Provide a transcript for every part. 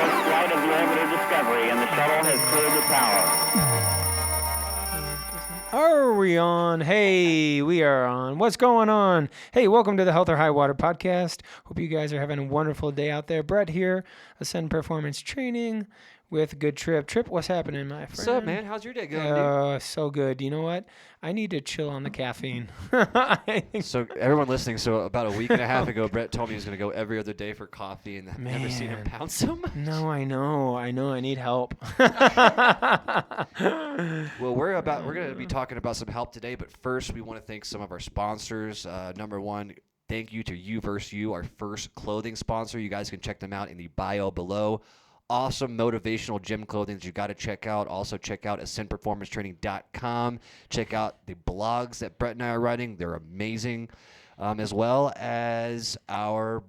first flight of the orbiter Discovery, and the shuttle has cleared the tower. Are we on? Hey, we are on. What's going on? Hey, welcome to the Health or High Water podcast. Hope you guys are having a wonderful day out there. Brett here, Ascend Performance Training with Good Tripp. Tripp, what's happening, my friend? What's up, man? How's your day going, dude? So good. You know what? I need to chill on the caffeine. So everyone listening, so about a week and a half ago, Brett told me he was going to go every other day for coffee, and I've never seen him pound so much. No, I know. I need help. Well, we're going to be talking about some help today, but first we want to thank some of our sponsors. Number one, thank you to You vs. You, our first clothing sponsor. You guys can check them out in the bio below. Awesome motivational gym clothing that you got to check out. Also check out ascendperformancetraining.com. Check out the blogs that Brett and I are writing. They're amazing. As well as the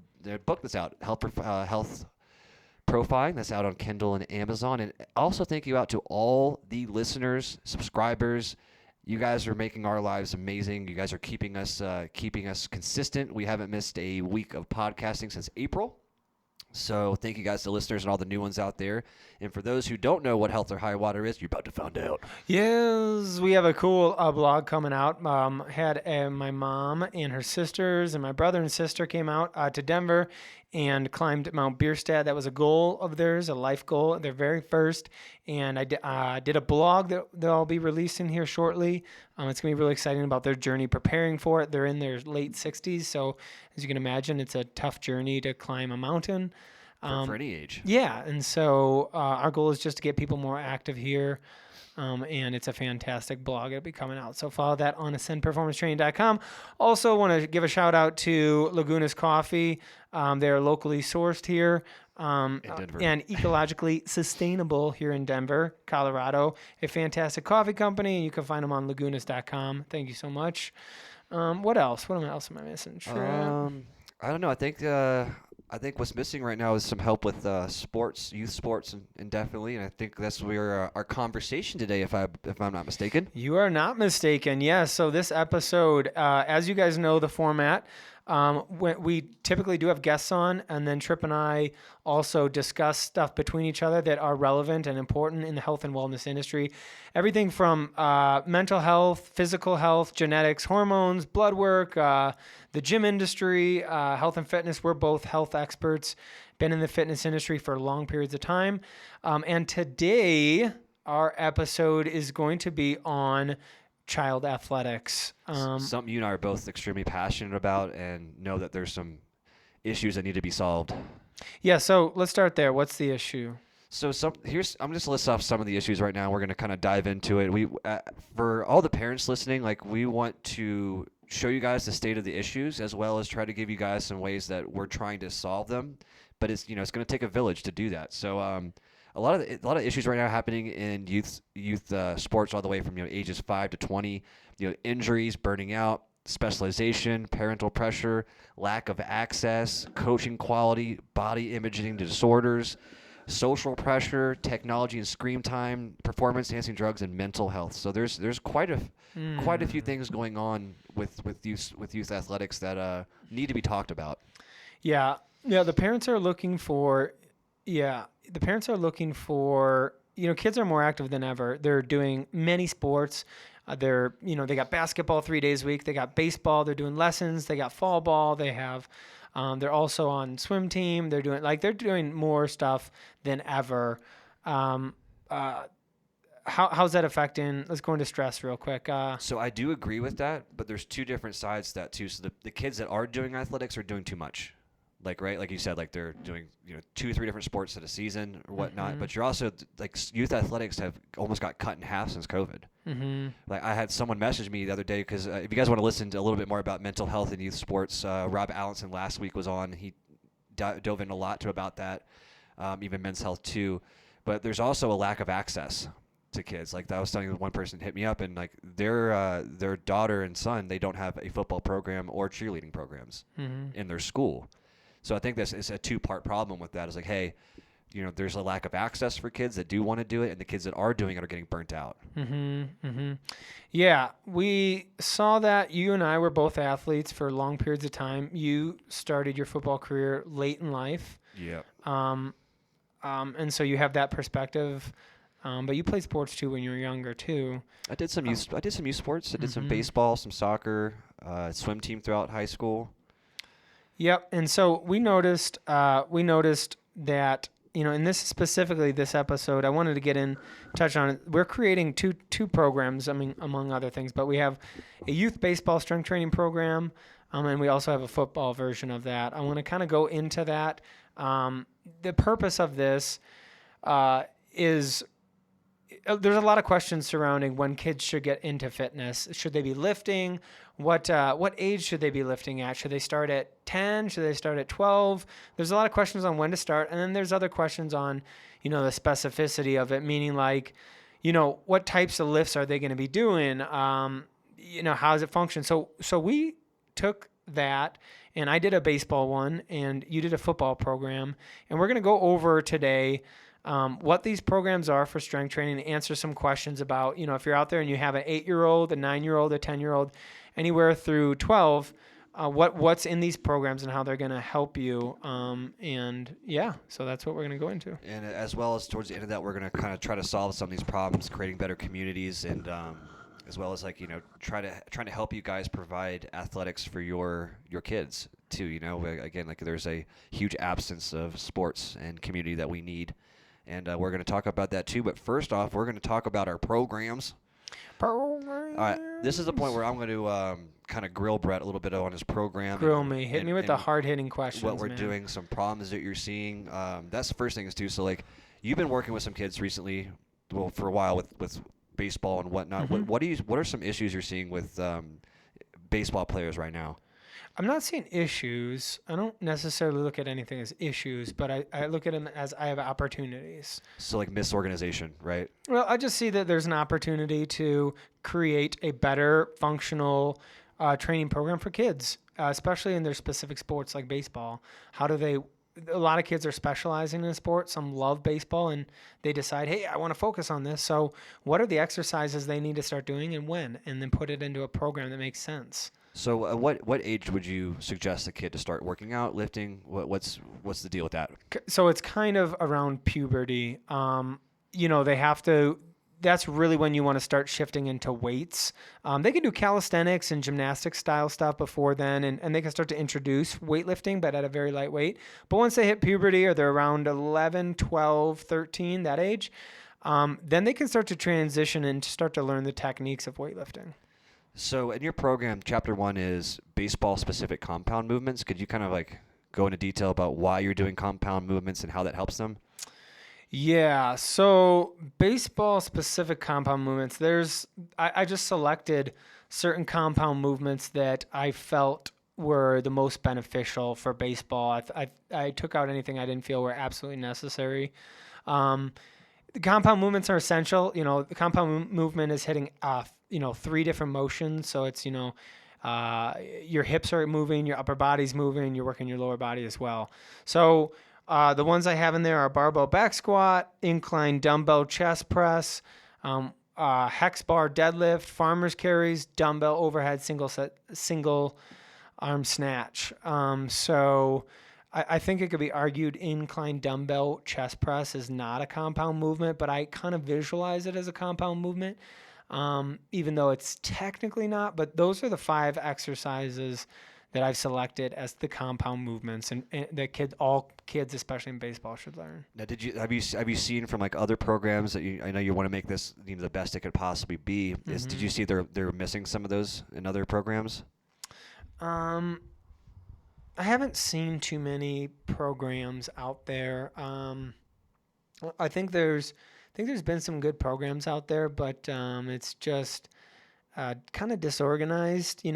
book that's out, Health Profiling. That's out on Kindle and Amazon. And also thank you out to all the listeners, subscribers. You guys are making our lives amazing. You guys are keeping us consistent. We haven't missed a week of podcasting since April. So thank you guys to listeners and all the new ones out there. And for those who don't know what Health or High Water is, you're about to find out. Yes, we have a cool blog coming out. Had my mom and her sisters and my brother and sister came out to Denver and climbed Mount Bierstadt. That was a goal of theirs, a life goal, their very first. And I did a blog that they'll be releasing here shortly. It's going to be really exciting about their journey preparing for it. They're in their late 60s, so as you can imagine, it's a tough journey to climb a mountain. For any age. Yeah, and so our goal is just to get people more active here, and it's a fantastic blog. It'll be coming out. So follow that on ascendperformancetraining.com. Also want to give a shout out to Laguna's Coffee. They're locally sourced here and ecologically sustainable here in Denver, Colorado. A fantastic coffee company. You can find them on lagunas.com. Thank you so much. What else? What else am I missing? I don't know. I think what's missing right now is some help with sports, youth sports, indefinitely, and I think that's where our conversation today, if I'm not mistaken. You are not mistaken. Yes. So this episode, as you guys know, the format. We typically do have guests on, and then Tripp and I also discuss stuff between each other that are relevant and important in the health and wellness industry. Everything from mental health, physical health, genetics, hormones, blood work, the gym industry, health and fitness. We're both health experts, been in the fitness industry for long periods of time. And today, our episode is going to be on child athletics. Something you and I are both extremely passionate about and know that there's some issues that need to be solved. Yeah, so let's start there. What's the issue? So I'm just list off some of the issues right now. We're going to kind of dive into it. We for all the parents listening, we want to show you guys the state of the issues as well as try to give you guys some ways that we're trying to solve them. But it's going to take a village to do that. So a lot of issues right now happening in youth sports all the way from ages 5 to 20. Injuries, burning out, specialization, parental pressure, lack of access, coaching quality, body imaging disorders, social pressure, technology and screen time, performance enhancing drugs, and mental health. So there's quite a few things going on with youth athletics that need to be talked about. Yeah. The parents are looking for. Kids are more active than ever. They're doing many sports. They got basketball 3 days a week. They got baseball. They're doing lessons. They got fall ball. They have, they're also on swim team. They're doing more stuff than ever. How's that affecting? Let's go into stress real quick. So I do agree with that, but there's two different sides to that too. So the kids that are doing athletics are doing too much. Like you said, they're doing 2 or 3 different sports at a season or whatnot. Mm-hmm. But you're also youth athletics have almost got cut in half since COVID. Mm-hmm. I had someone message me the other day because if you guys want to listen to a little bit more about mental health in youth sports, Rob Allenson last week was on. He dove in a lot about that, even men's health too. But there's also a lack of access to kids. I was telling one person hit me up, and their daughter and son, they don't have a football program or cheerleading programs in their school. So I think this is a 2-part problem with that. Is hey, there's a lack of access for kids that do want to do it, and the kids that are doing it are getting burnt out. Mm-hmm. Mm-hmm. Yeah, we saw that. You and I were both athletes for long periods of time. You started your football career late in life. Yeah. and so you have that perspective. But you played sports too when you were younger too. I did some youth sports. I did some baseball, some soccer, swim team throughout high school. Yep. And so we noticed that, in this episode, I wanted to touch on it. We're creating two programs, among other things, but we have a youth baseball strength training program, and we also have a football version of that. I want to kind of go into that. The purpose of this is there's a lot of questions surrounding when kids should get into fitness. Should they be lifting? What age should they be lifting at? Should they start at 10? Should they start at 12? There's a lot of questions on when to start. And then there's other questions on, the specificity of it, meaning like, what types of lifts are they going to be doing? How does it function? So we took that, and I did a baseball one, and you did a football program. And we're going to go over today what these programs are for strength training, and answer some questions about, if you're out there and you have an 8-year-old, a 9-year-old, a 10-year-old, anywhere through 12, what's in these programs and how they're going to help you. So that's what we're going to go into. And as well as towards the end of that, we're going to kind of try to solve some of these problems, creating better communities, and as well as trying to help you guys provide athletics for your kids too. Again, there's a huge absence of sports and community that we need. And we're going to talk about that too. But first off, we're going to talk about our programs. All right, this is the point where I'm going to kind of grill Bret a little bit on his program. Grill me. Hit me with the hard-hitting questions, what we're doing, some problems that you're seeing. That's the first thing is too. So, you've been working with some kids recently, for a while with baseball and whatnot. Mm-hmm. What are some issues you're seeing with baseball players right now? I'm not seeing issues. I don't necessarily look at anything as issues, but I look at them as I have opportunities. So misorganization, right? Well, I just see that there's an opportunity to create a better functional training program for kids, especially in their specific sports like baseball. A lot of kids are specializing in a sport. Some love baseball, and they decide, hey, I want to focus on this. So what are the exercises they need to start doing and when? And then put it into a program that makes sense. So what age would you suggest a kid to start working out, lifting? What's the deal with that? So it's kind of around puberty. They have to. That's really when you want to start shifting into weights. They can do calisthenics and gymnastics style stuff before then, and they can start to introduce weightlifting, but at a very light weight. But once they hit puberty, or they're around 11, 12, 13, that age, then they can start to transition and start to learn the techniques of weightlifting. So in your program, Chapter 1 is baseball-specific compound movements. Could you kind of go into detail about why you're doing compound movements and how that helps them? Yeah, so baseball-specific compound movements, I just selected certain compound movements that I felt were the most beneficial for baseball. I took out anything I didn't feel were absolutely necessary. The compound movements are essential. The compound movement is hitting 3 different motions. So it's, your hips are moving, your upper body's moving, you're working your lower body as well. So the ones I have in there are barbell back squat, incline dumbbell chest press, hex bar deadlift, farmer's carries, dumbbell overhead single arm snatch. So I think it could be argued incline dumbbell chest press is not a compound movement, but I kind of visualize it as a compound movement. Even though it's technically not, but those are the 5 exercises that I've selected as the compound movements, and that all kids, especially in baseball, should learn. Now, have you seen from other programs that I know you want to make this the best it could possibly be? Did you see they're missing some of those in other programs? I haven't seen too many programs out there. I think there's been some good programs out there, but it's just kind of disorganized.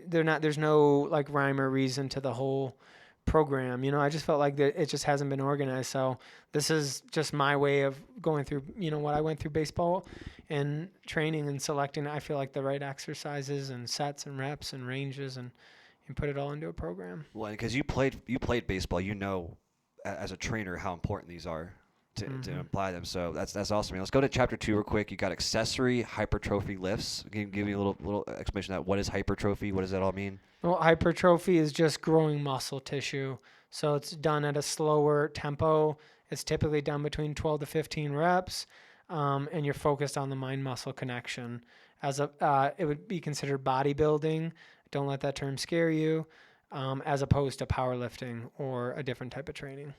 There's no rhyme or reason to the whole program. I just felt like that it just hasn't been organized. So this is just my way of going through, what I went through baseball and training and selecting, I feel like, the right exercises and sets and reps and ranges and put it all into a program. Well, because you played baseball, as a trainer how important these are to apply them. So that's awesome. Let's go to Chapter 2 real quick. You got accessory hypertrophy lifts. Can you give me a little explanation of that? What is hypertrophy? What does that all mean? Well, hypertrophy is just growing muscle tissue. So it's done at a slower tempo It's typically done between 12 to 15 reps, and you're focused on the mind-muscle connection. It would be considered bodybuilding. Don't let that term scare you, as opposed to powerlifting or a different type of training.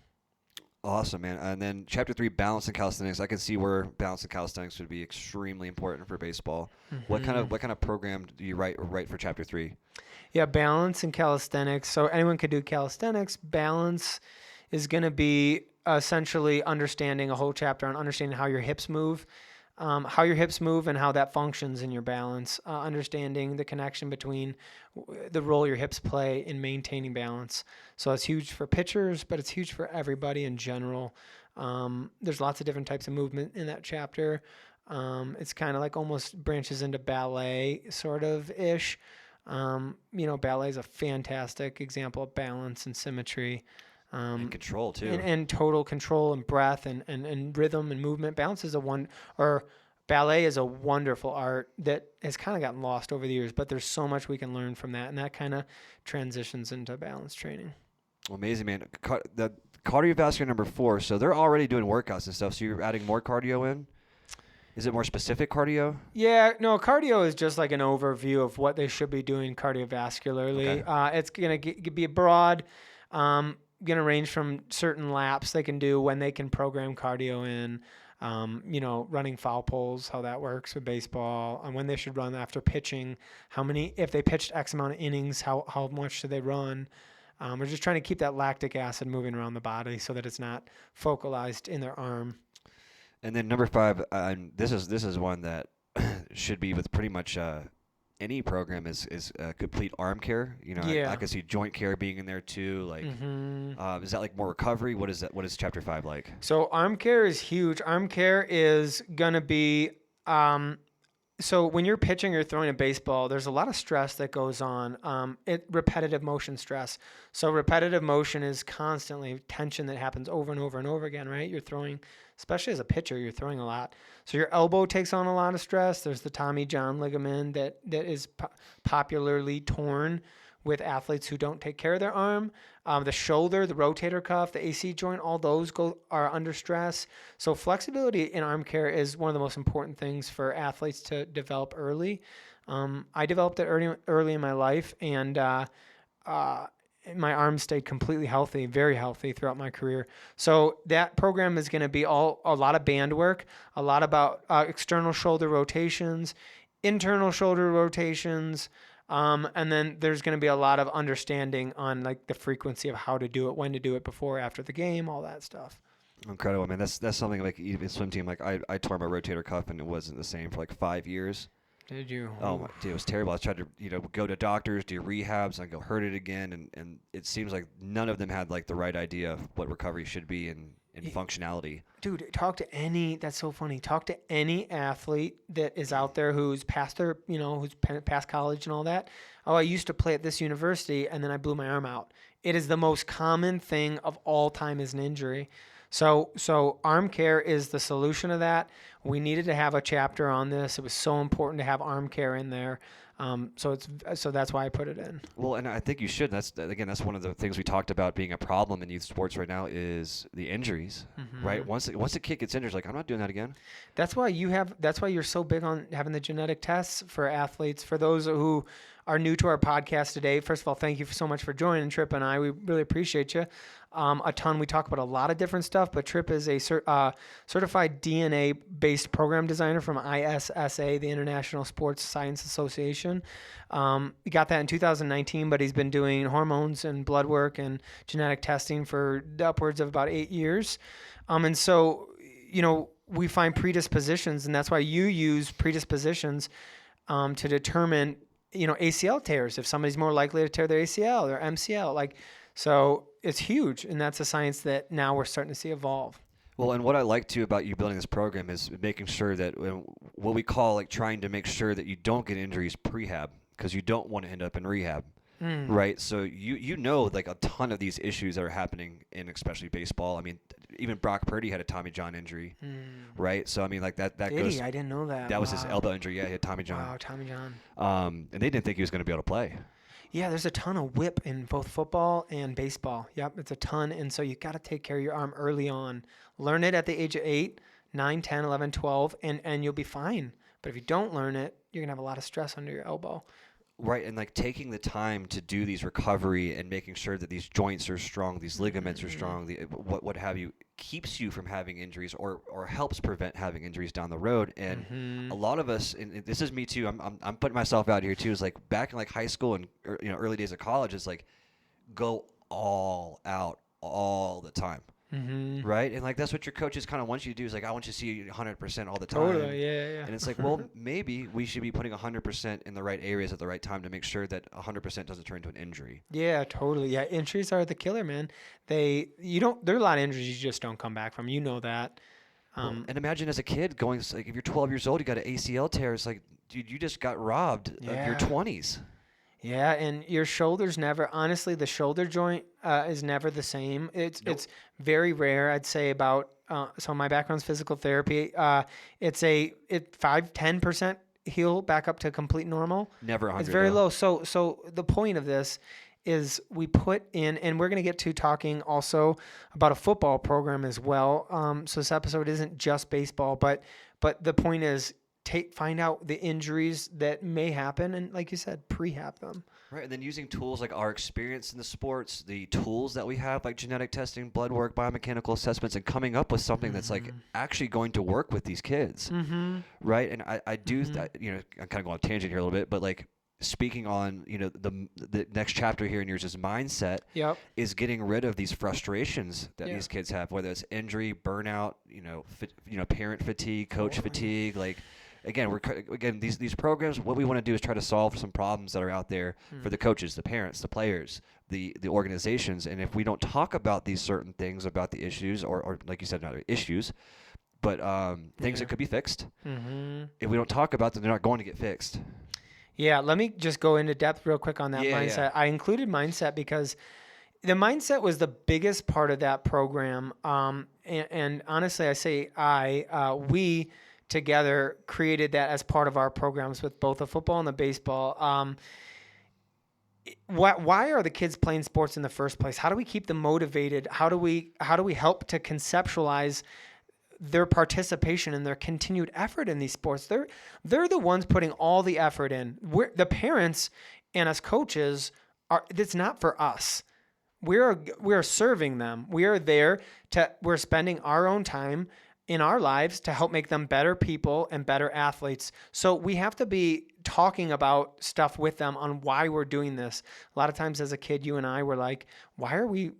Awesome, man. And then chapter 3, balance and calisthenics. I can see where balance and calisthenics would be extremely important for baseball. What kind of program do you write for chapter 3? Yeah, balance and calisthenics. So anyone could do calisthenics. Balance is going to be essentially understanding a whole chapter on understanding how your hips move, and how that functions in your balance. Understanding the connection between the role your hips play in maintaining balance. So it's huge for pitchers, but it's huge for everybody in general. There's lots of different types of movement in that chapter. It's kind of like almost branches into ballet sort of ish. Ballet is a fantastic example of balance and symmetry. And control too. And total control and breath and rhythm and movement. Ballet is a wonderful art that has kind of gotten lost over the years, but there's so much we can learn from that, and that kind of transitions into balance training. Well, amazing, man. The cardiovascular number 4, so they're already doing workouts and stuff, so you're adding more cardio in? Is it more specific cardio? Yeah, no, cardio is just like an overview of what they should be doing cardiovascularly. Okay. It's going to be broad, going to range from certain laps they can do when they can program cardio in, running foul poles, how that works with baseball, and when they should run after pitching, if they pitched X amount of innings, how much should they run. We're just trying to keep that lactic acid moving around the body so that it's not focalized in their arm. And then number 5, this is one that should be with pretty much any program is complete arm care. I can see joint care being in there too. Like, is that like more recovery? What is that? What is chapter 5 like? So arm care is huge. Arm care is gonna be so when you're pitching or throwing a baseball, there's a lot of stress that goes on. Repetitive motion stress. So repetitive motion is constantly tension that happens over and over and over again, right? You're throwing, especially as a pitcher, you're throwing a lot. So your elbow takes on a lot of stress. There's the Tommy John ligament that is popularly torn with athletes who don't take care of their arm. The shoulder, the rotator cuff, the AC joint, all those are under stress. So flexibility in arm care is one of the most important things for athletes to develop early. I developed it early in my life, and my arms stayed completely healthy, very healthy throughout my career. So that program is going to be a lot of band work, a lot about external shoulder rotations, internal shoulder rotations, and then there's going to be a lot of understanding on like the frequency of how to do it, when to do it, before, after the game, all that stuff. Incredible, man. That's something like even swim team. Like I tore my rotator cuff and it wasn't the same for like 5 years. Did you? Oh my, dude, it was terrible. I tried to go to doctors, do rehabs, and I go hurt it again, and it seems like none of them had like the right idea of what recovery should be and functionality. Dude, that's so funny. Talk to any athlete that is out there who's past who's past college and all that. Oh, I used to play at this university and then I blew my arm out. It is the most common thing of all time is an injury. So arm care is the solution to that. We needed to have a chapter on this. It was so important to have arm care in there. So that's why I put it in. Well, and I think you should. That's one of the things we talked about being a problem in youth sports right now is the injuries, right? Once a kid gets injured, like I'm not doing that again. That's why you're so big on having the genetic tests for athletes. For those who are new to our podcast today, first of all, thank you so much for joining Tripp and I. We really appreciate you. A ton. We talk about a lot of different stuff, but Tripp is a certified DNA-based program designer from ISSA, the International Sports Science Association. He got that in 2019, but he's been doing hormones and blood work and genetic testing for upwards of about 8 years. And so, we find predispositions, and that's why you use predispositions to determine, ACL tears, if somebody's more likely to tear their ACL or MCL. So it's huge, and that's a science that now we're starting to see evolve. Well, and what I like too about you building this program is making sure that what we call like trying to make sure that you don't get injuries prehab, because you don't want to end up in rehab, right? So you know like a ton of these issues that are happening in especially baseball. I mean, even Brock Purdy had a Tommy John injury, right? So I mean, like that goes. I didn't know that. That was his elbow injury. Yeah, he had Tommy John. Wow, Tommy John. And they didn't think he was going to be able to play. Yeah, there's a ton of whip in both football and baseball. Yep, it's a ton. And so you got to take care of your arm early on. Learn it at the age of 8, 9, 10, 11, 12, and you'll be fine. But if you don't learn it, you're going to have a lot of stress under your elbow. Right, and like taking the time to do these recovery and making sure that these joints are strong, these ligaments are strong, what have you, keeps you from having injuries or helps prevent having injuries down the road. And a lot of us, and this is me too. I'm putting myself out here too. Is like back in like high school and early days of college. Is like go all out all the time. Right, and like that's what your coaches kind of want you to do. Is like, I want you to see you 100% all the time. Totally, yeah. And it's like, well, maybe we should be putting 100% in the right areas at the right time to make sure that 100% doesn't turn into an injury. Yeah, totally. Yeah, injuries are the killer, man. There are a lot of injuries you just don't come back from. You know that. And imagine as a kid going, like, if you're 12 years old, you got an ACL tear. It's like, dude, you just got robbed of your 20s. Yeah, and your shoulders honestly, the shoulder joint is never the same. It's very rare. I'd say about, so my background's physical therapy. It's 5-10% heal back up to complete normal. Never 100. It's very low. So the point of this is we put in, and we're going to get to talking also about a football program as well. So this episode isn't just baseball, but the point is, find out the injuries that may happen, and like you said, prehab them. Right, and then using tools like our experience in the sports, the tools that we have like genetic testing, blood work, biomechanical assessments, and coming up with something that's like actually going to work with these kids. Right, and I do that. I'm kind of going on a tangent here a little bit, but like speaking on the next chapter here in yours is mindset. Is getting rid of these frustrations that these kids have, whether it's injury, burnout, parent fatigue, coach fatigue, like. Again, these programs, what we want to do is try to solve some problems that are out there for the coaches, the parents, the players, the organizations. And if we don't talk about these certain things, about the issues, or like you said, not issues, but things that could be fixed, if we don't talk about them, they're not going to get fixed. Yeah, let me just go into depth real quick on that mindset. Yeah. I included mindset because the mindset was the biggest part of that program. And honestly, I say we together created that as part of our programs with both the football and the baseball. Why are the kids playing sports in the first place? How do we keep them motivated? How do we help to conceptualize their participation and their continued effort in these sports? They're the ones putting all the effort in. The parents and us coaches it's not for us. We're serving them. We are there we're spending our own time in our lives to help make them better people and better athletes. So we have to be talking about stuff with them on why we're doing this. A lot of times as a kid, you and I were like, why are we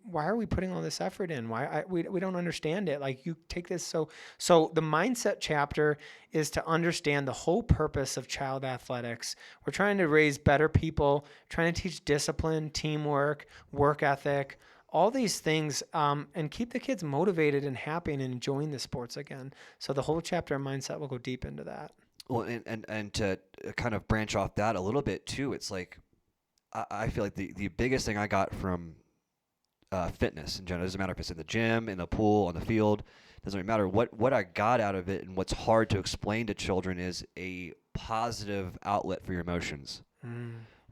putting all this effort in? We don't understand it. Like, you take this. So the mindset chapter is to understand the whole purpose of child athletics. We're trying to raise better people, trying to teach discipline, teamwork, work ethic, all these things, and keep the kids motivated and happy and enjoying the sports again. So the whole chapter of mindset will go deep into that. Well, and to kind of branch off that a little bit too, it's like I feel like the biggest thing I got from fitness in general, it doesn't matter if it's in the gym, in the pool, on the field, doesn't really matter. What I got out of it and what's hard to explain to children is a positive outlet for your emotions.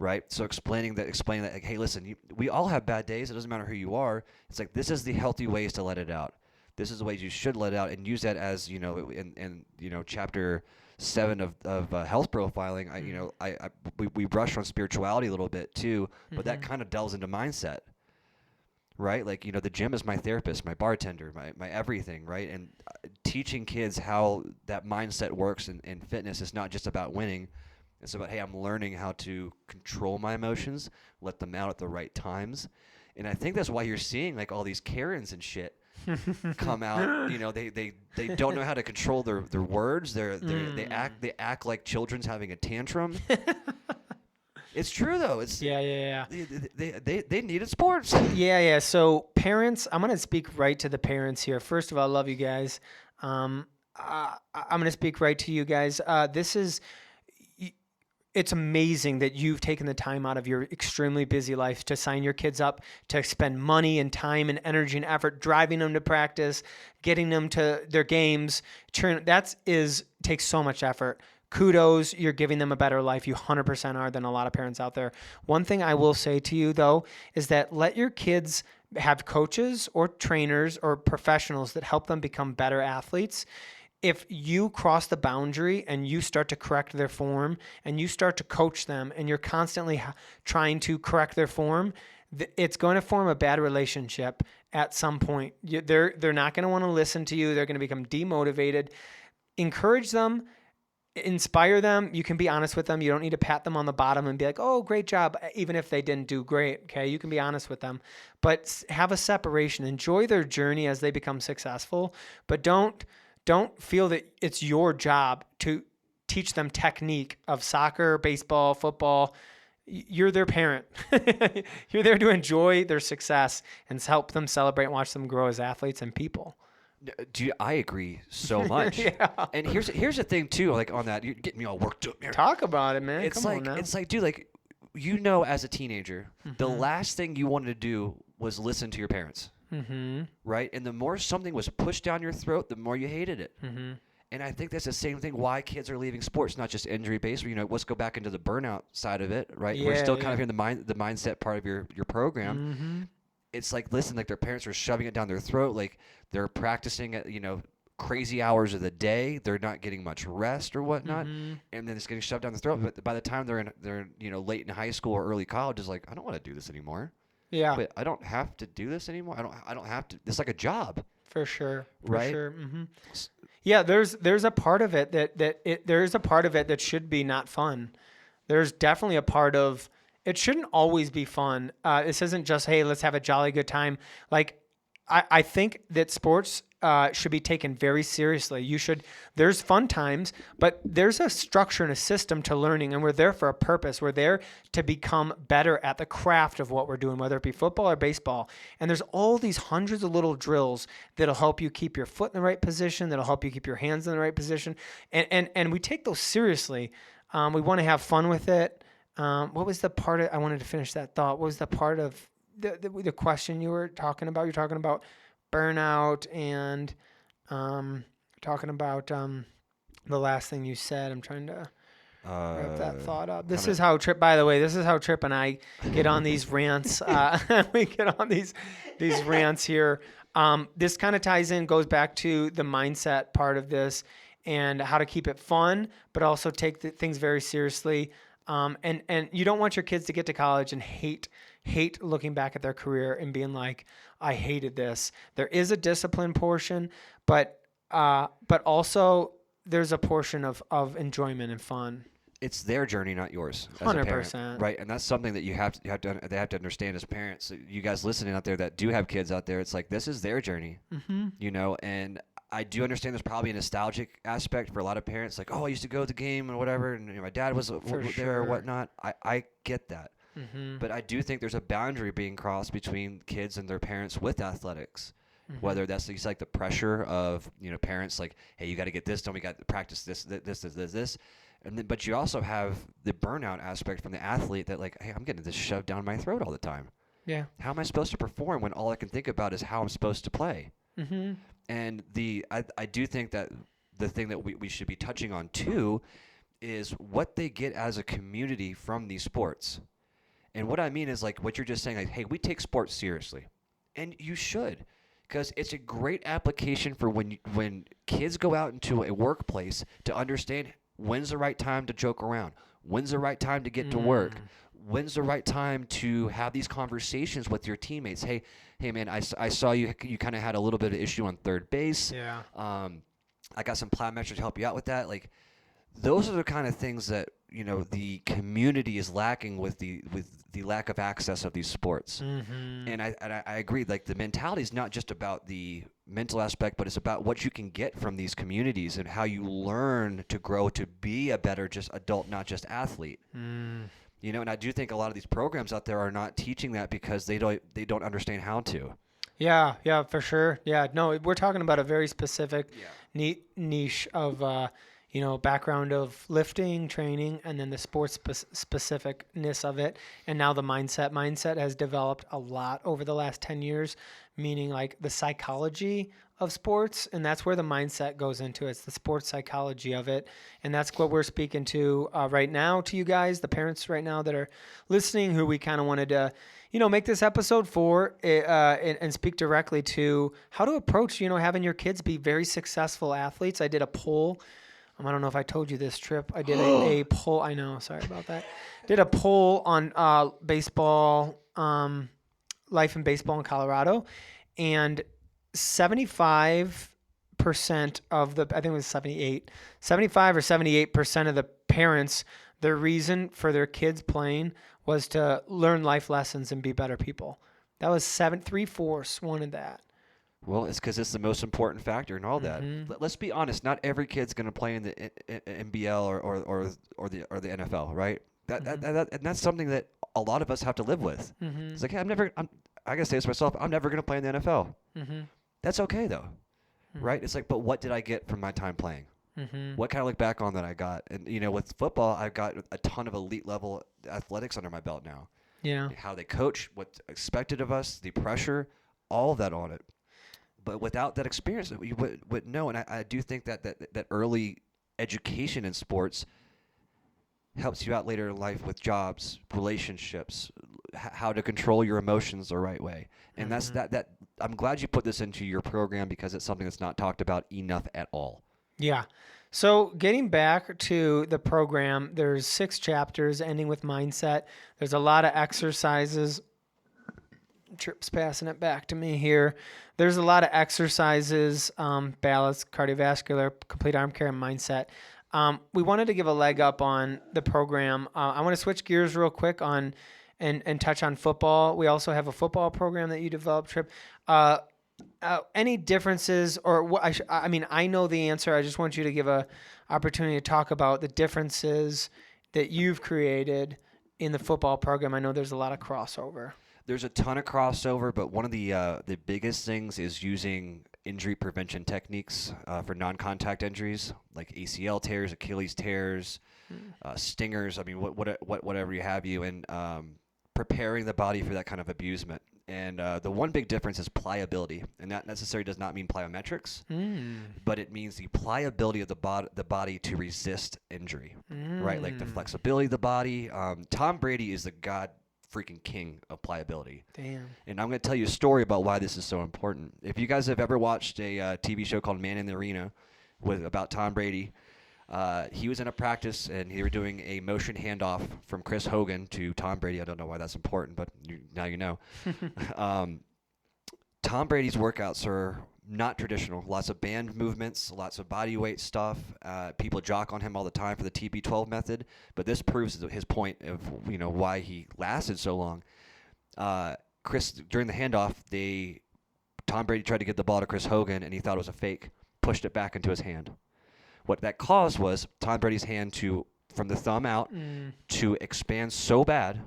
Right? So explaining that, like, hey, listen, we all have bad days. It doesn't matter who you are. It's like, this is the healthy ways to let it out. This is the ways you should let it out, and use that as, in chapter 7 of health profiling. We brushed on spirituality a little bit too, but that kind of delves into mindset, right? Like, the gym is my therapist, my bartender, my everything, right? And teaching kids how that mindset works in fitness is not just about winning. It's about, hey, I'm learning how to control my emotions, let them out at the right times. And I think that's why you're seeing like all these Karens and shit come out. They don't know how to control their words. They act like children's having a tantrum. It's true though. It's yeah. They needed sports. Yeah. So parents, I'm gonna speak right to the parents here. First of all, I love you guys. I'm gonna speak right to you guys. It's amazing that you've taken the time out of your extremely busy life to sign your kids up, to spend money and time and energy and effort driving them to practice, getting them to their games. Takes so much effort. kudos, you're giving them a better life. You 100% are than a lot of parents out there. One thing I will say to you, though, is that let your kids have coaches or trainers or professionals that help them become better athletes. If you cross the boundary and you start to correct their form and you start to coach them and you're constantly trying to correct their form, it's going to form a bad relationship at some point. They're not going to want to listen to you. They're going to become demotivated. Encourage them, inspire them. You can be honest with them. You don't need to pat them on the bottom and be like, oh, great job, even if they didn't do great. Okay, you can be honest with them, but have a separation. Enjoy their journey as they become successful, but don't feel that it's your job to teach them technique of soccer, baseball, football. You're their parent. You're there to enjoy their success and help them celebrate and watch them grow as athletes and people. Dude, I agree so much. Yeah. And here's the thing too, like on that, you're getting me all worked up here. Talk about it, man. It's Come like on now. it's like, dude, like as a teenager, the last thing you wanted to do was listen to your parents. Mm-hmm. Right? And the more something was pushed down your throat, the more you hated it. Mm-hmm. And I think that's the same thing why kids are leaving sports, not just injury-based. Let's go back into the burnout side of it, right? We're still kind of in the mindset part of your program. Mm-hmm. It's like, listen, like their parents are shoving it down their throat. Like they're practicing at, crazy hours of the day. They're not getting much rest or whatnot. Mm-hmm. And then it's getting shoved down the throat. But by the time they're late in high school or early college, it's like, I don't want to do this anymore. Yeah. But I don't have to do this anymore. I don't have to. It's like a job. For sure. Right? Sure. Mm-hmm. Yeah, there's a part of it there's a part of it that should be not fun. There's definitely a part of it shouldn't always be fun. This isn't just, hey, let's have a jolly good time. Like I think that sports should be taken very seriously. There's fun times, but there's a structure and a system to learning, and we're there for a purpose. We're there to become better at the craft of what we're doing, whether it be football or baseball. And there's all these hundreds of little drills that'll help you keep your foot in the right position, that'll help you keep your hands in the right position. And we take those seriously. We want to have fun with it. What was the part I wanted to finish that thought? What was the part of the question you were talking about? You're talking about burnout and talking about the last thing you said. I'm trying to wrap that thought up. This is how Tripp, by the way, this is how Tripp and I get on these rants. We get on these rants here. This kind of ties in, goes back to the mindset part of this and how to keep it fun, but also take things very seriously. And you don't want your kids to get to college and hate looking back at their career and being like, I hated this. There is a discipline portion, but also there's a portion of enjoyment and fun. It's their journey, not yours. 100%. Right, and that's something that they have to understand as parents. You guys listening out there that do have kids out there, it's like this is their journey. Mm-hmm. And I do understand there's probably a nostalgic aspect for a lot of parents, like, oh, I used to go to the game and whatever, and my dad was there or whatnot. I get that. Mm-hmm. But I do think there's a boundary being crossed between kids and their parents with athletics. Mm-hmm. Whether that's like the pressure of parents like, hey, you got to get this done, we got to practice this, and then but you also have the burnout aspect from the athlete that like, hey, I'm getting this shoved down my throat all the time. Yeah. How am I supposed to perform when all I can think about is how I'm supposed to play? Mm-hmm. And I do think that the thing that we should be touching on too is what they get as a community from these sports. And what I mean is like what you're just saying, like, hey, we take sports seriously. And you should, because it's a great application for when kids go out into a workplace to understand when's the right time to joke around, when's the right time to get to work, when's the right time to have these conversations with your teammates. Hey man, I saw you kind of had a little bit of issue on third base. Yeah. I got some plyometrics to help you out with that. Like, those are the kind of things that the community is lacking with the lack of access of these sports. Mm-hmm. And I agree. Like, the mentality is not just about the mental aspect, but it's about what you can get from these communities and how you learn to grow to be a better just adult, not just athlete. And I do think a lot of these programs out there are not teaching that because they don't understand how to. Yeah, for sure. Yeah, no, we're talking about a very specific niche of background of lifting, training, and then the sports specificness of it. And now the mindset has developed a lot over the last 10 years. meaning like the psychology of sports, and that's where the mindset goes into. It's the sports psychology of it, and that's what we're speaking to right now to you guys, the parents right now that are listening, who we kind of wanted to, make this episode for and speak directly to how to approach, having your kids be very successful athletes. I did a poll. I don't know if I told you this, Tripp. I did a poll. I know. Sorry about that. Did a poll on baseball, life in baseball in Colorado, and 75% of the, I think it was 75 or 78% of the parents, their reason for their kids playing was to learn life lessons and be better people. That was 3/4 wanted that. Well, it's because it's the most important factor in all that. Let's be honest. Not every kid's going to play in the NBL or the NFL, right? And that's something that a lot of us have to live with. It's like, hey, I gotta say this myself. I'm never going to play in the NFL. That's okay though, right? It's like, but what did I get from my time playing? What can I look back on that I got? And with football, I've got a ton of elite level athletics under my belt now. Yeah. How they coach, what's expected of us, the pressure, all of that on it. But without that experience, you wouldn't know. And I do think that early education in sports helps you out later in life with jobs, relationships, how to control your emotions the right way. And that's that. I'm glad you put this into your program because it's something that's not talked about enough at all. Yeah. So getting back to the program, there's 6 chapters ending with mindset. There's a lot of exercises. Tripp's passing it back to me here. There's a lot of exercises, balance, cardiovascular, complete arm care, and mindset. We wanted to give a leg up on the program. I want to switch gears real quick on and touch on football. We also have a football program that you developed, Tripp. Any differences, or what? I know the answer. I just want you to give a opportunity to talk about the differences that you've created in the football program. I know there's a lot of crossover. There's a ton of crossover, but one of the biggest things is using injury prevention techniques for non-contact injuries, like ACL tears, Achilles tears, stingers. I mean, whatever you have you, and preparing the body for that kind of abusement. And the one big difference is pliability, and that necessarily does not mean plyometrics, but it means the pliability of the body to resist injury, right? Like the flexibility of the body. Tom Brady is the freaking king of pliability. Damn. And I'm going to tell you a story about why this is so important. If you guys have ever watched a TV show called Man in the Arena about Tom Brady, he was in a practice and they were doing a motion handoff from Chris Hogan to Tom Brady. I don't know why that's important, but now you know. Tom Brady's workouts are not traditional. Lots of band movements, lots of body weight stuff. People jock on him all the time for the TB12 method, but this proves his point of why he lasted so long. Chris, during the handoff, Tom Brady tried to get the ball to Chris Hogan, and he thought it was a fake. Pushed it back into his hand. What that caused was Tom Brady's hand from the thumb out to expand so bad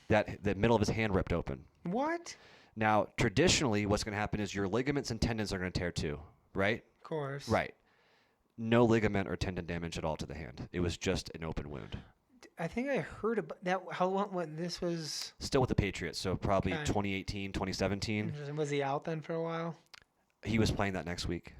that the middle of his hand ripped open. What? Now, traditionally, what's going to happen is your ligaments and tendons are going to tear too, right? Of course. Right. No ligament or tendon damage at all to the hand. It was just an open wound. I think I heard about that. How long? What this was? Still with the Patriots, so probably 2018, 2017. Was he out then for a while? He was playing that next week.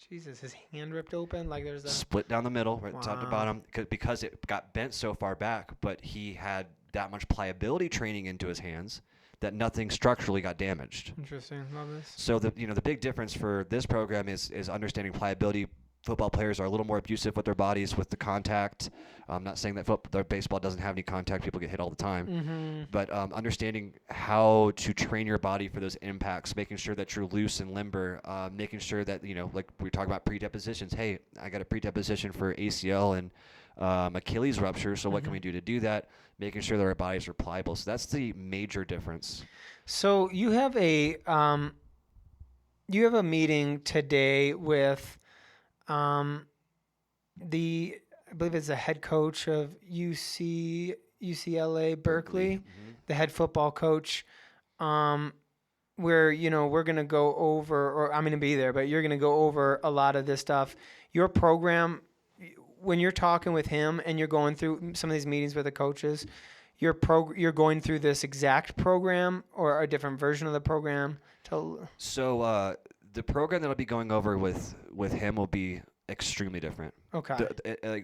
Jesus, his hand ripped open? Like there's a... Split down the middle, right top to bottom, because it got bent so far back, but he had that much pliability training into his hands that nothing structurally got damaged. Interesting. Love this. So the big difference for this program is understanding pliability. Football players are a little more abusive with their bodies with the contact. I'm not saying that baseball doesn't have any contact. People get hit all the time. But understanding how to train your body for those impacts, making sure that you're loose and limber, making sure that, like we talk about predepositions. Hey, I got a predeposition for ACL and Achilles rupture, so what can we do to do that? Making sure that our bodies are pliable. So that's the major difference. So you have a meeting today with I believe it's the head coach of UCLA Berkeley, the head football coach, where we're going to go over, or I'm going to be there, but you're going to go over a lot of this stuff. Your program, when you're talking with him and you're going through some of these meetings with the coaches, you're going through this exact program or a different version of the program. So the program that I'll be going over with him will be extremely different. Okay.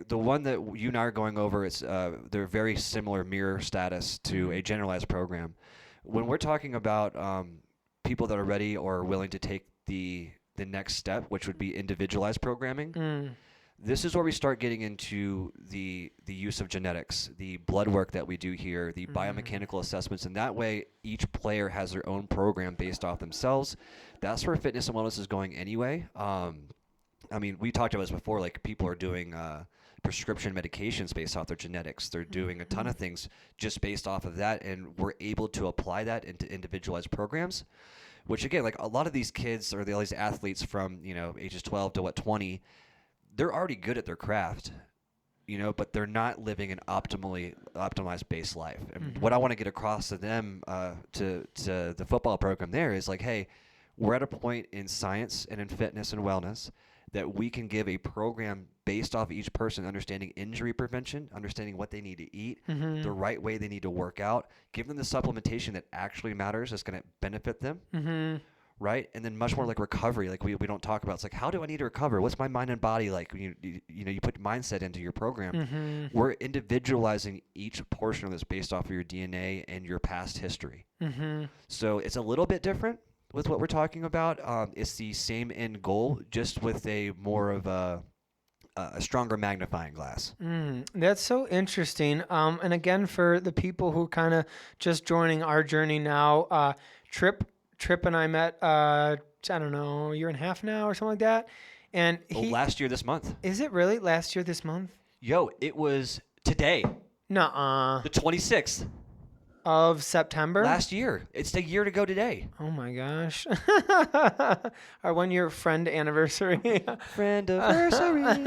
The one that you and I are going over, they're very similar mirror status to a generalized program. When we're talking about people that are ready or willing to take the next step, which would be individualized programming, this is where we start getting into the use of genetics, the blood work that we do here, the biomechanical assessments, and that way each player has their own program based off themselves. That's where fitness and wellness is going anyway. I mean, we talked about this before, like people are doing prescription medications based off their genetics. They're doing a ton of things just based off of that, and we're able to apply that into individualized programs, which again, like a lot of these kids or all these athletes from, ages 12 to 20, they're already good at their craft, but they're not living an optimized base life. And what I want to get across to them, to the football program there is like, hey, we're at a point in science and in fitness and wellness that we can give a program based off each person, understanding injury prevention, understanding what they need to eat, the right way they need to work out, give them the supplementation that actually matters, that's going to benefit them, right? And then much more like recovery, like we don't talk about. It's like, how do I need to recover? What's my mind and body like? You put mindset into your program. We're individualizing each portion of this based off of your DNA and your past history. So it's a little bit different with what we're talking about. It's the same end goal, just with a more of a stronger magnifying glass. That's so interesting. And again, for the people who kind of just joining our journey now, Tripp and I met, I don't know, a year and a half now or something like that. And last year this month. Is it really last year this month? Yo, it was today. Nuh-uh. The 26th. Of September? Last year. It's a year to go today. Oh my gosh. Our 1 year friend anniversary. Friend anniversary.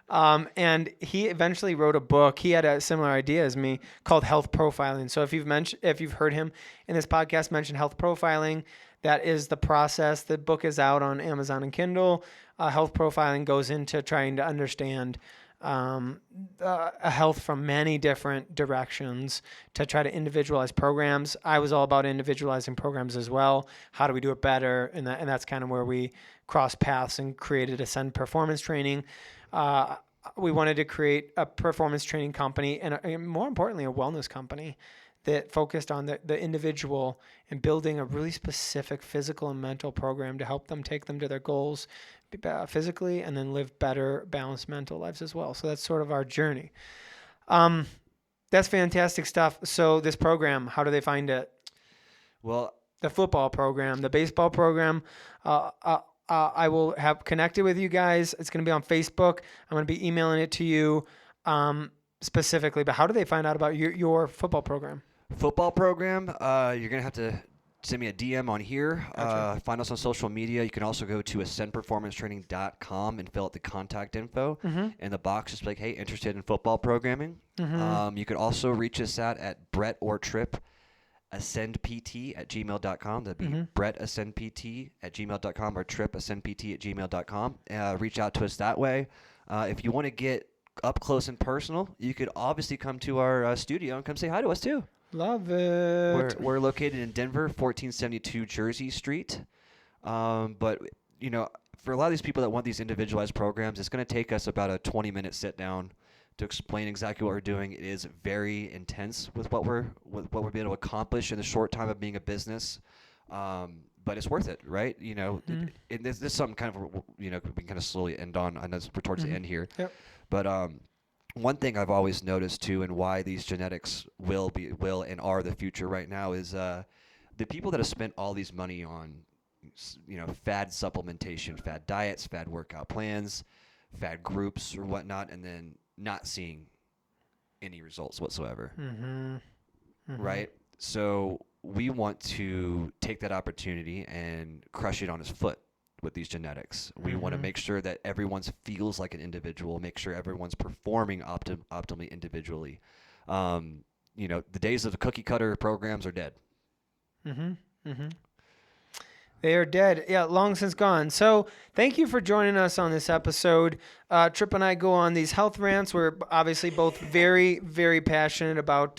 And he eventually wrote a book. He had a similar idea as me called Health Profiling. So if you've heard him in this podcast mention health profiling, that is the process. The book is out on Amazon and Kindle. Health profiling goes into trying to understand health from many different directions to try to individualize programs. I was all about individualizing programs as well. How do we do it better? And that's kind of where we crossed paths and created Ascend Performance Training. We wanted to create a performance training company and more importantly, a wellness company that focused on the individual and building a really specific physical and mental program to help them take them to their goals physically and then live better, balanced mental lives as well. So that's sort of our journey. That's fantastic stuff. So this program, how do they find it? Well, the football program, the baseball program, I will have connected with you guys. It's going to be on Facebook. I'm going to be emailing it to you specifically. But how do they find out about your football program? Football program, you're going to have to send me a DM on here. Gotcha. Find us on social media. You can also go to ascendperformancetraining.com and fill out the contact info. And the box is like, hey, interested in football programming. You can also reach us at Bret or Tripp ascendpt@gmail.com. That'd be Bret ascendpt@gmail.com or Tripp ascendpt@gmail.com. Reach out to us that way. If you want to get up close and personal, you could obviously come to our studio and come say hi to us too. Love it. We're located in Denver, 1472 Jersey Street. But, for a lot of these people that want these individualized programs, it's going to take us about a 20-minute sit down to explain exactly what we're doing. It is very intense with what we're being able to accomplish in the short time of being a business. But it's worth it, right? And this is something kind of, we can kind of slowly end on. I know we're towards the end here. Yep. But one thing I've always noticed too, and why these genetics will and are the future right now is the people that have spent all these money on, fad supplementation, fad diets, fad workout plans, fad groups or whatnot, and then not seeing any results whatsoever. Right? So we want to take that opportunity and crush it on his foot with these genetics. We want to make sure that everyone feels like an individual, make sure everyone's performing optimally individually. The days of the cookie cutter programs are dead. They are dead. Yeah, long since gone. So thank you for joining us on this episode. Tripp and I go on these health rants. We're obviously both very, very passionate about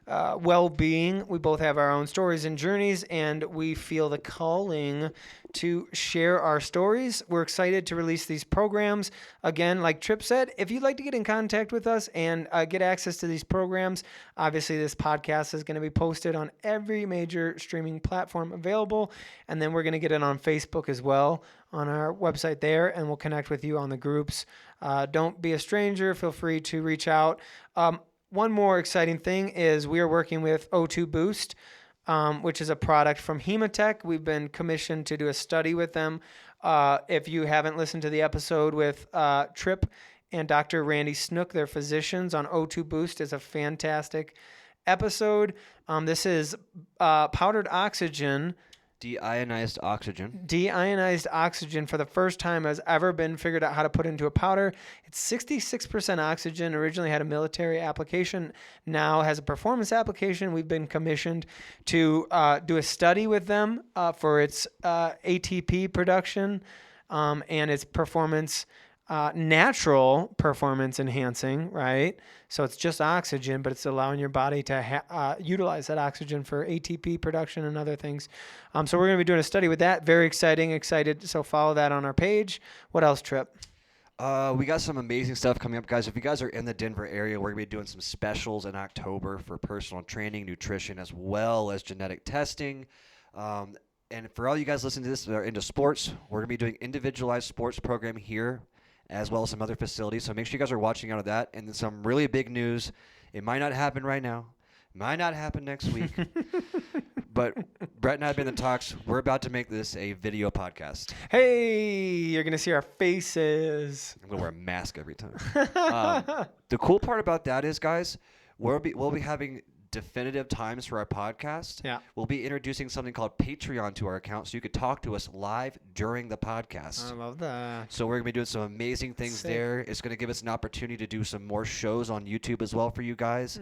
well-being. We both have our own stories and journeys, and we feel the calling to share our stories. We're excited to release these programs. Again, like Tripp said, if you'd like to get in contact with us and get access to these programs, obviously this podcast is going to be posted on every major streaming platform available, and then we're going to get it on Facebook as well, on our website there, and we'll connect with you on the groups. Don't be a stranger. Feel free to reach out. One more exciting thing is we are working with O2 Boost, which is a product from Hematech. We've been commissioned to do a study with them. If you haven't listened to the episode with Tripp and Dr. Randy Snook, they're physicians on O2 Boost, is a fantastic episode. This is powdered oxygen. Deionized oxygen. Deionized oxygen for the first time has ever been figured out how to put into a powder. It's 66% oxygen. Originally had a military application. Now has a performance application. We've been commissioned to do a study with them for its ATP production and its performance, natural performance enhancing, right? So it's just oxygen, but it's allowing your body to utilize that oxygen for ATP production and other things. So we're going to be doing a study with that. Very exciting, excited. So follow that on our page. What else, Tripp? We got some amazing stuff coming up, guys. If you guys are in the Denver area, we're going to be doing some specials in October for personal training, nutrition, as well as genetic testing. And for all you guys listening to this that are into sports, we're going to be doing individualized sports program here, as well as some other facilities. So make sure you guys are watching out of that. And then some really big news. It might not happen right now. It might not happen next week. But Bret and I have been in talks. We're about to make this a video podcast. Hey, you're going to see our faces. I'm going to wear a mask every time. The cool part about that is, guys, we'll be having definitive times for our podcast. Yeah. We'll be introducing something called Patreon to our account, so you could talk to us live during the podcast. I love that. So we're going to be doing some amazing things Sick. there. It's going to give us an opportunity to do some more shows on YouTube as well for you guys.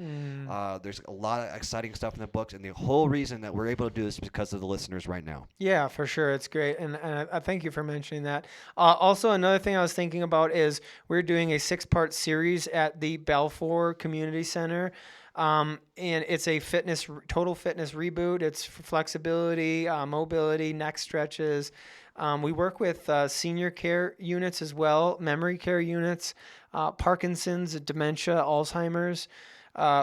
There's a lot of exciting stuff in the books, and the whole reason that we're able to do this is because of the listeners right now. Yeah, for sure. It's great. And I thank you for mentioning that. Also, another thing I was thinking about is we're doing a 6-part series at the Balfour Community Center. And it's a total fitness reboot. It's for flexibility, mobility, neck stretches. We work with senior care units as well, memory care units, Parkinson's, dementia, Alzheimer's.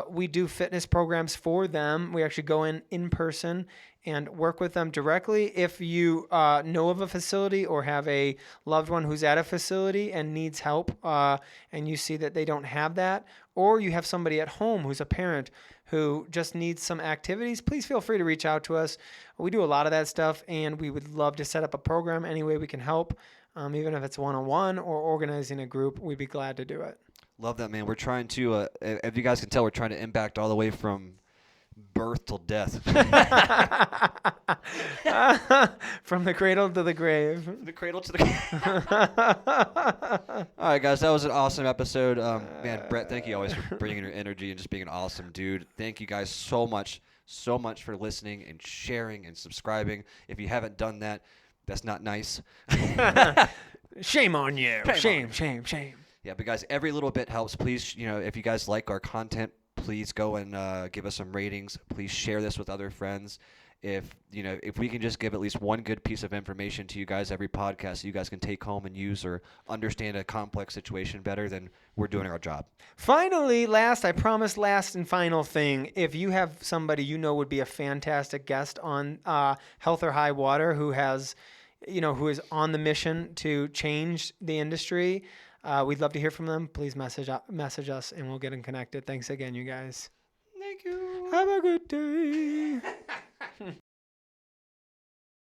We do fitness programs for them. We actually go in person and work with them directly. If you know of a facility or have a loved one who's at a facility and needs help, and you see that they don't have that, or you have somebody at home who's a parent who just needs some activities, please feel free to reach out to us. We do a lot of that stuff, and we would love to set up a program any way we can help, even if it's one-on-one or organizing a group. We'd be glad to do it. Love that, man. We're trying to, if you guys can tell, we're trying to impact all the way from birth till death. From the cradle to the grave. The cradle to the All right, guys, that was an awesome episode. Man, Bret, thank you always for bringing your energy and just being an awesome dude. Thank you guys so much for listening and sharing and subscribing. If you haven't done that, that's not nice. Shame on you. Shame. Yeah, but guys, every little bit helps. Please, if you guys like our content, please go and give us some ratings. Please share this with other friends. If we can just give at least one good piece of information to you guys every podcast so you guys can take home and use or understand a complex situation better, then we're doing our job. Finally, last and final thing. If you have somebody you know would be a fantastic guest on Health or High Water who has, who is on the mission to change the industry, we'd love to hear from them. Please message us and we'll get them connected. Thanks again, you guys. Thank you. Have a good day.